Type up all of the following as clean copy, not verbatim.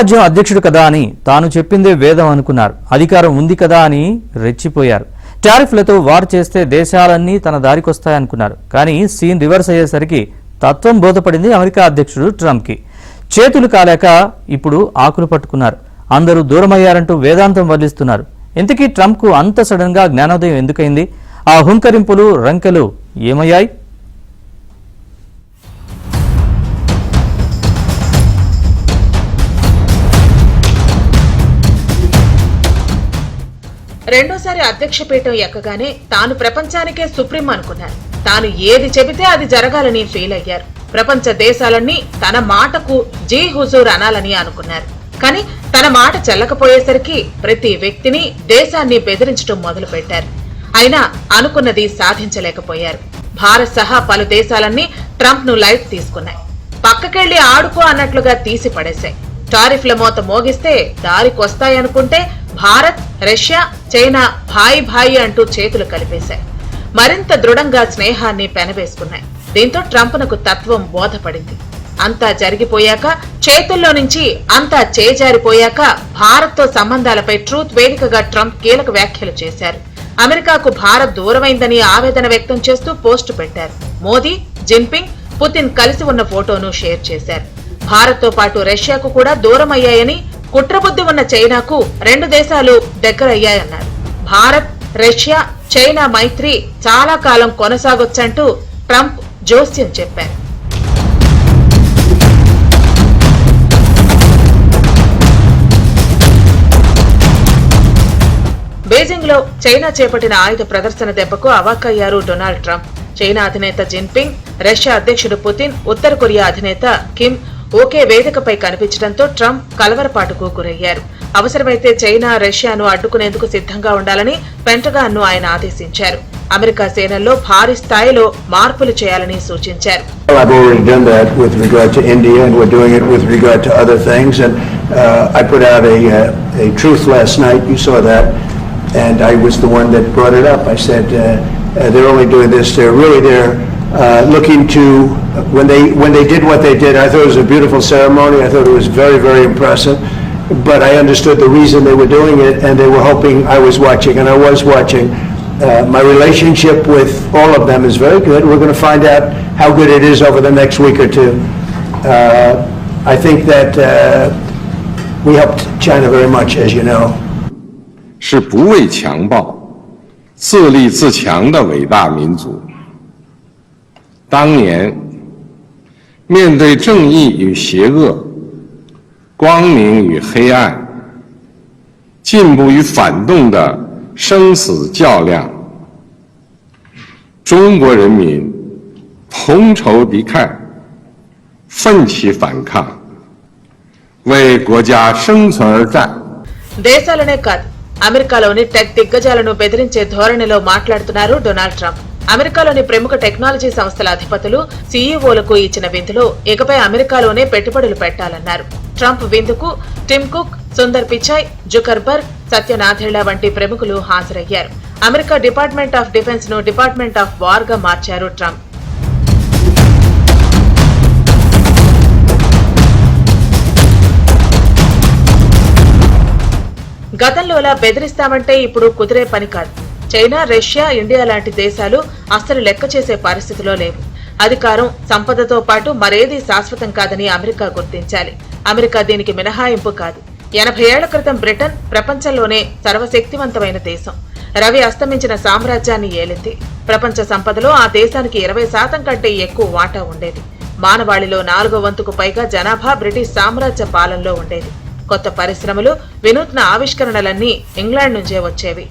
అగ్రరాజ్యం అధ్యక్షుడు కదా అని తాను చెప్పిందే వేదం అనుకున్నారు. అధికారం ఉంది కదా అని రెచ్చిపోయారు. టారిఫ్లతో వార్ చేస్తే దేశాలన్నీ తన దారికొస్తాయనుకున్నారు. కానీ సీన్ రివర్స్ అయ్యేసరికి తత్వం బోధపడింది అమెరికా అధ్యక్షుడు ట్రంప్కి. చేతులు కాలేక ఇప్పుడు ఆకులు పట్టుకున్నారు. అందరూ దూరమయ్యారంటూ వేదాంతం వల్లిస్తున్నారు. ఇంతకీ ట్రంప్కు అంత సడన్ గా జ్ఞానోదయం ఎందుకైంది? ఆ హుంకరింపులు రంకెలు ఏమయ్యాయి? రెండోసారి అధ్యక్ష పీఠం ఎక్కగానే తాను ప్రపంచానికే సుప్రీం అనుకున్నారు. తాను ఏది చెబితే అది జరగాలని ఫీల్ అయ్యారు. ప్రపంచ దేశాలన్నీ తన మాటకు జీ హుజూర్ అనాలని అనుకున్నారు. కానీ తన మాట చెల్లకపోయేసరికి ప్రతి వ్యక్తిని దేశాన్ని బెదిరించడం మొదలు పెట్టారు. అయినా అనుకున్నది సాధించలేకపోయారు. భారత్ సహా పలు దేశాలన్నీ ట్రంప్ ను లైట్ తీసుకున్నాయి. పక్కకెళ్లి ఆడుకో అన్నట్లుగా తీసి పడేశాయి. టారిఫ్ల మోత మోగిస్తే దారికొస్తాయనుకుంటే భారత్, రష్యా, చైనా భాయి భాయి అంటూ చేతులు కలిపేశాయి. మరింత దృఢంగా స్నేహాన్ని పెనవేసుకున్నాయి. దీంతో ట్రంప్నకు తత్వం బోధపడింది. అంతా జరిగిపోయాక, చేతుల్లో నుంచి అంతా చేజారిపోయాక భారత్తో సంబంధాలపై ట్రూత్ వేదికగా ట్రంప్ కీలక వ్యాఖ్యలు చేశారు. అమెరికాకు భారత్ దూరమైందని ఆవేదన వ్యక్తం చేస్తూ పోస్టు పెట్టారు. మోదీ, జిన్పింగ్, పుతిన్ కలిసి ఉన్న ఫోటోను షేర్ చేశారు. భారత్ తో పాటు రష్యాకు కూడా దూరం అయ్యాయని, కుట్రబుద్ధి ఉన్న చైనాకు రెండు దేశాలు దగ్గరయ్యాయన్నారు. భారత్, రష్యా, చైనా మైత్రి చాలా కాలం కొనసాగొచ్చంటూ ట్రంప్ జోస్యం చెప్పారు. బీజింగ్ లో చైనా చేపట్టిన ఆయుధ ప్రదర్శన దెబ్బకు అవాక్కయ్యారు డొనాల్డ్ ట్రంప్. చైనా అధినేత జిన్పింగ్, రష్యా అధ్యక్షుడు పుతిన్, ఉత్తర కొరియా అధినేత కిమ్ ఒకే వేదికపై కనిపించడంతో ట్రంప్ కలవరపాటుకు గురయ్యారు. అవసరమైతే చైనా, రష్యాను అడ్డుకునేందుకు సిద్ధంగా ఉండాలని పెంటగాన్ ను ఆయన ఆదేశించారు. అమెరికా సేనల్లో భారీ స్థాయిలో మార్పులు చేయాలని సూచించారు. I've already done that with regard to India, and we're doing it with regard to other things. And I put out a truth last night. You saw that, and I was the one that brought it up. I said they're only doing this. They're looking to when they did what they did. I thought it was a beautiful ceremony. I thought it was very, very impressive. But I understood the reason they were doing it, and they were hoping I was watching, and I was watching. My relationship with all of them is very good. We're going to find out how good it is over the next week or two. I think that we helped China very much, as you know. 是不畏强暴、自立自强的伟大民族。当年面对正义与邪恶、光明与黑暗、进步与反动的生死较量，中国人民同仇敌忾，奋起反抗，为国家生存而战。దేశాలనే కాదు, అమెరికాలోని tech దిగ్గజాలను బెదిరించే ధోరణిలో మాట్లాడుతున్నారు Donald Trump. అమెరికాలోని ప్రముఖ technology సంస్థల అధిపతులు, సీఈఓలకు ఇచ్చిన విందులో ఇకపై అమెరికాలోనే పెట్టుబడులు పెట్టాలన్నారు. ట్రంప్ విందుకు Tim Cook, Sundar Pichai, Zuckerberg, Satya Nadella వంటి ప్రముఖులు హాజరయ్యారు. అమెరికా డిపార్ట్మెంట్ ఆఫ్ డిఫెన్స్ ను డిపార్ట్మెంట్ ఆఫ్ వార్ గా మార్చారు ట్రంప్. గతంలోలా బెదిరిస్తామంటే ఇప్పుడు కుదిరే పని కాదు. చైనా, రష్యా, ఇండియా లాంటి దేశాలు అస్సలు లెక్క చేసే పరిస్థితిలో లేవు. అధికారం, సంపదతో పాటు మరేదీ శాశ్వతం కాదని అమెరికా గుర్తించాలి. అమెరికా దీనికి మినహాయింపు కాదు. 80 ఏళ్ల క్రితం బ్రిటన్ ప్రపంచంలోనే సర్వశక్తివంతమైన దేశం. రవి అస్తమించిన సామ్రాజ్యాన్ని ఏలింది. ప్రపంచ సంపదలో ఆ దేశానికి 20% కంటే ఎక్కువ వాటా ఉండేది. మానవాళిలో 4వ వంతుకు పైగా జనాభా బ్రిటిష్ సామ్రాజ్య పాలనలో ఉండేది. కొత్త పరిశ్రమలు, వినూత్న ఆవిష్కరణలన్నీ ఇంగ్లాండ్ నుంచే వచ్చేవి.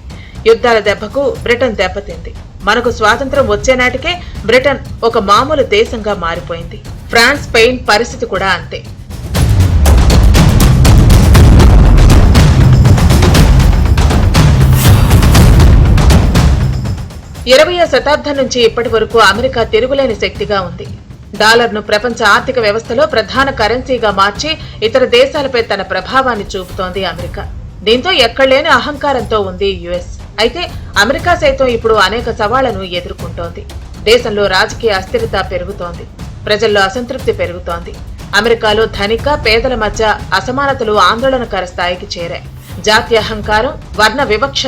యుద్ధాల దెబ్బకు బ్రిటన్ దెబ్బతింది. మనకు స్వాతంత్రం వచ్చేనాటికే బ్రిటన్ ఒక మామూలు దేశంగా మారిపోయింది. ఫ్రాన్స్, స్పెయిన్ పరిస్థితి కూడా అంతే. ఇరవయ్యో శతాబ్దం నుంచి ఇప్పటి వరకు అమెరికా తిరుగులేని శక్తిగా ఉంది. డాలర్ను ప్రపంచ ఆర్థిక వ్యవస్థలో ప్రధాన కరెన్సీగా మార్చి ఇతర దేశాలపై తన ప్రభావాన్ని చూపుతోంది అమెరికా. దీంతో ఎక్కడలేని అహంకారంతో ఉంది యుఎస్. అయితే అమెరికా సైతం ఇప్పుడు అనేక సవాళ్లను ఎదుర్కొంటోంది. దేశంలో రాజకీయ అస్థిరత పెరుగుతోంది. ప్రజల్లో అసంతృప్తి పెరుగుతోంది. అమెరికాలో ధనిక పేదల మధ్య అసమానతలు ఆందోళనకర స్థాయికి చేరాయి. జాత్యహంకారం, వర్ణ వివక్ష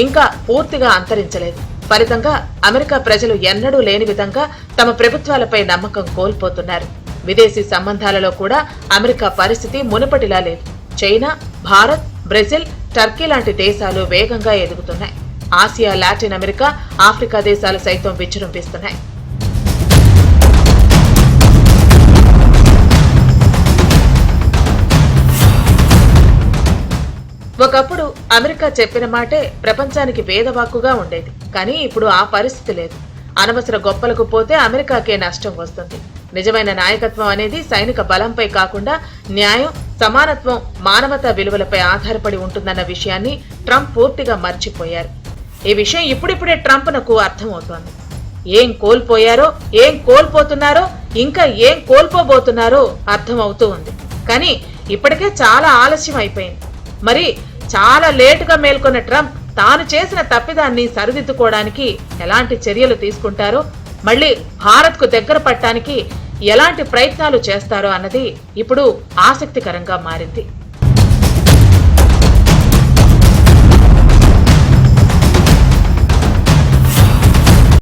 ఇంకా పూర్తిగా అంతరించలేదు. ఫలితంగా అమెరికా ప్రజలు ఎన్నడూ లేని విధంగా తమ ప్రభుత్వాలపై నమ్మకం కోల్పోతున్నారు. విదేశీ సంబంధాలలో కూడా అమెరికా పరిస్థితి మునుపటిలా లేదు. చైనా, భారత్, బ్రెజిల్, టర్కీ లాంటి దేశాలు వేగంగా ఎదుగుతున్నాయి. ఆసియా, లాటిన్ అమెరికా, ఆఫ్రికా దేశాలు సైతం విజృంభిస్తున్నాయి. ఒకప్పుడు అమెరికా చెప్పిన మాటే ప్రపంచానికి వేదవాక్కుగా ఉండేది. కానీ ఇప్పుడు ఆ పరిస్థితి లేదు. అనవసర గొప్పలకు పోతే అమెరికాకే నష్టం వస్తుంది. నిజమైన నాయకత్వం అనేది సైనిక బలంపై కాకుండా న్యాయం, సమానత్వం, మానవతా విలువలపై ఆధారపడి ఉంటుందన్న విషయాన్ని ట్రంప్ పూర్తిగా మర్చిపోయారు. ఈ విషయం ఇప్పుడిప్పుడే ట్రంప్నకు అర్థమవుతోంది. ఏం కోల్పోయారో, ఏం కోల్పోతున్నారో, ఇంకా ఏం కోల్పోబోతున్నారో అర్థమవుతూ ఉంది. కానీ ఇప్పటికే చాలా ఆలస్యం అయిపోయింది. మరి చాలా లేటుగా మేల్కొన్న ట్రంప్ తాను చేసిన తప్పిదాన్ని సరిదిద్దుకోవడానికి ఎలాంటి చర్యలు తీసుకుంటారో, మళ్లీ భారత్కు దగ్గర పడటానికి ఎలాంటి ప్రయత్నాలు చేస్తారో అన్నది ఇప్పుడు ఆసక్తికరంగా మారింది.